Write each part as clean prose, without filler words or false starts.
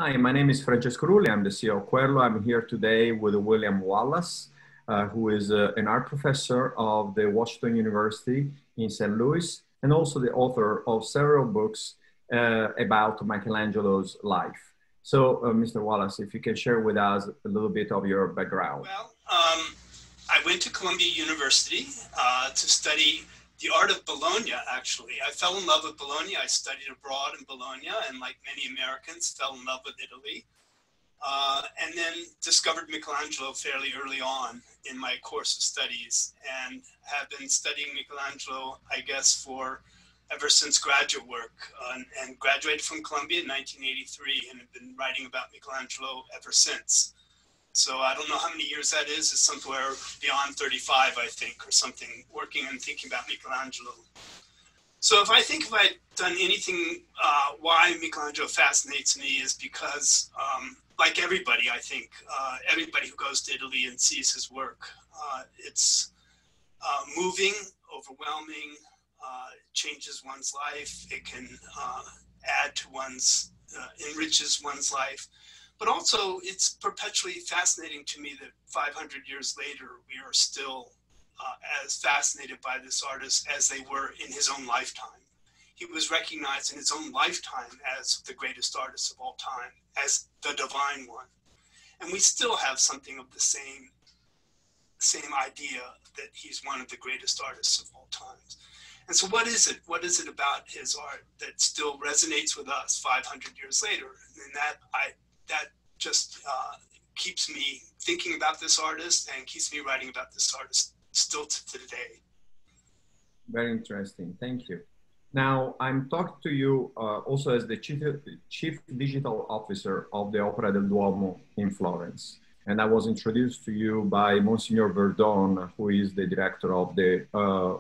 Hi, my name is Francesco Rulli. I'm the CEO of Quello. I'm here today with William Wallace, who is an art professor of the Washington University in St. Louis, and also the author of several books about Michelangelo's life. So, Mr. Wallace, if you can share with us a little bit of your background. Well, I went to Columbia University to study the art of Bologna, actually. I fell in love with Bologna. I studied abroad in Bologna, and like many Americans, fell in love with Italy. And then discovered Michelangelo fairly early on in my course of studies, and have been studying Michelangelo, I guess, for ever since graduate work, and graduated from Columbia in 1983, and have been writing about Michelangelo ever since. So I don't know how many years that is. It's somewhere beyond 35, I think, or something, working and thinking about Michelangelo. So if I've done anything, why Michelangelo fascinates me is because, like everybody, I think, everybody who goes to Italy and sees his work, it's moving, overwhelming, changes one's life. It can add to enriches one's life. But also, it's perpetually fascinating to me that 500 years later, we are still as fascinated by this artist as they were in his own lifetime. He was recognized in his own lifetime as the greatest artist of all time, as the divine one. And we still have something of the same idea that he's one of the greatest artists of all times. And so what is it? What is it about his art that still resonates with us 500 years later? And that just keeps me thinking about this artist and keeps me writing about this artist still to today. Very interesting. Thank you. Now, I'm talking to you also as the Chief Digital Officer of the Opera del Duomo in Florence. And I was introduced to you by Monsignor Verdon, who is the director of the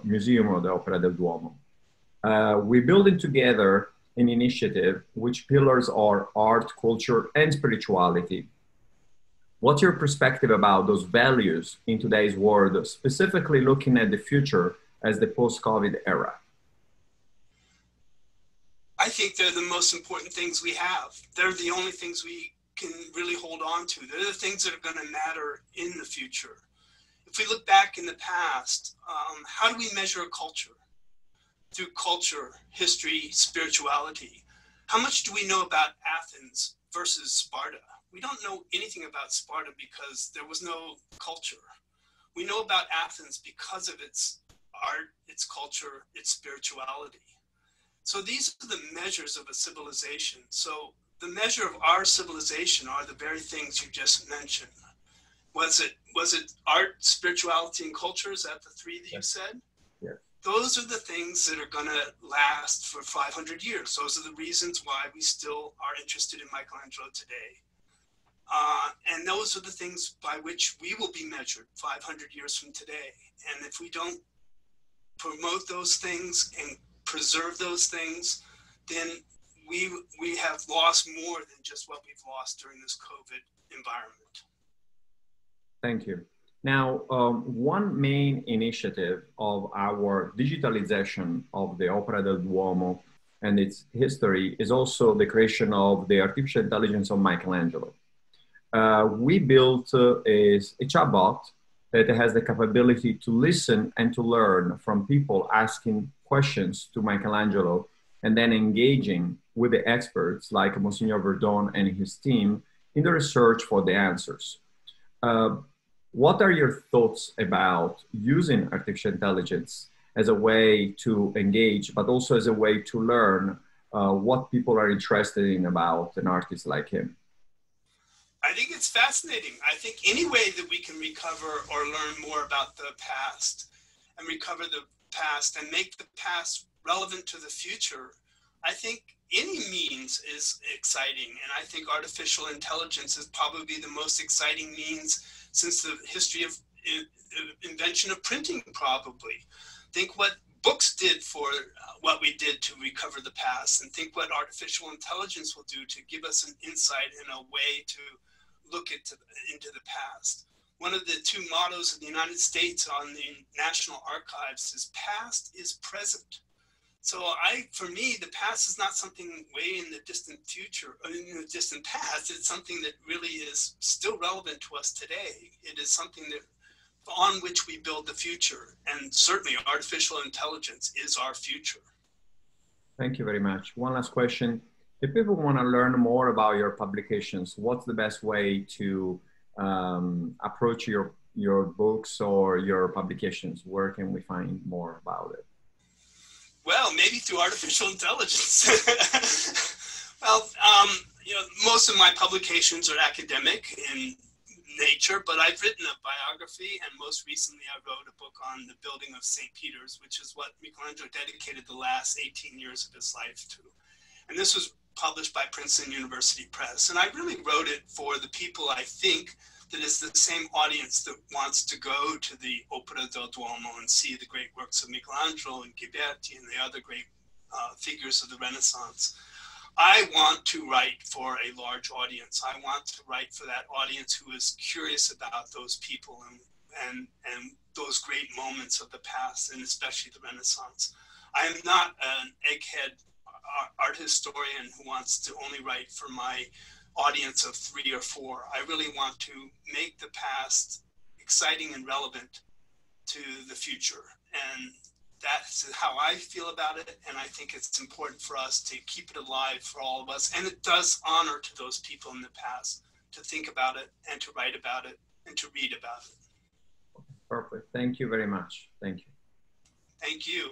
Museum of the Opera del Duomo. We're building together an initiative which pillars are art, culture, and spirituality. What's your perspective about those values in today's world, specifically looking at the future as the post-COVID era? I think they're the most important things we have. They're the only things we can really hold on to. They're the things that are going to matter in the future. If we look back in the past, how do we measure a culture? Through culture, history, spirituality. How much do we know about Athens versus Sparta? We don't know anything about Sparta because there was no culture. We know about Athens because of its art, its culture, its spirituality. So these are the measures of a civilization. So the measure of our civilization are the very things you just mentioned. Was it art, spirituality, and culture? Is that the three that you said? Yeah. Those are the things that are going to last for 500 years. Those are the reasons why we still are interested in Michelangelo today. And those are the things by which we will be measured 500 years from today. And if we don't promote those things and preserve those things, then we have lost more than just what we've lost during this COVID environment. Thank you. Now, one main initiative of our digitalization of the Opera del Duomo and its history is also the creation of the artificial intelligence of Michelangelo. We built a chatbot that has the capability to listen and to learn from people asking questions to Michelangelo and then engaging with the experts like Monsignor Verdon and his team in the research for the answers. What are your thoughts about using artificial intelligence as a way to engage, but also as a way to learn what people are interested in about an artist like him? I think it's fascinating. I think any way that we can recover or learn more about the past and recover the past and make the past relevant to the future, I think any means is exciting. And I think artificial intelligence is probably the most exciting means since the history of invention of printing, probably. Think what books did for what we did to recover the past, and think what artificial intelligence will do to give us an insight and a way to look into the past. One of the two mottos of the United States on the National Archives is past is present. For me, the past is not something way in the distant future, or in the distant past. It's something that really is still relevant to us today. It is something that on which we build the future. And certainly artificial intelligence is our future. Thank you very much. One last question. If people want to learn more about your publications, what's the best way to approach your books or your publications? Where can we find more about it? Well, maybe through artificial intelligence. Well, most of my publications are academic in nature, but I've written a biography, and most recently I wrote a book on the building of St. Peter's, which is what Michelangelo dedicated the last 18 years of his life to. And this was published by Princeton University Press. And I really wrote it for the people I think that is the same audience that wants to go to the Opera del Duomo and see the great works of Michelangelo and Ghiberti and the other great figures of the Renaissance. I want to write for a large audience. I want to write for that audience who is curious about those people and those great moments of the past, and especially the Renaissance. I am not an egghead art historian who wants to only write for my audience of 3 or 4. I really want to make the past exciting and relevant to the future. And that's how I feel about it, and I think it's important for us to keep it alive for all of us. And it does honor to those people in the past to think about it and to write about it and to read about it. Perfect. Thank you very much. Thank you. Thank you.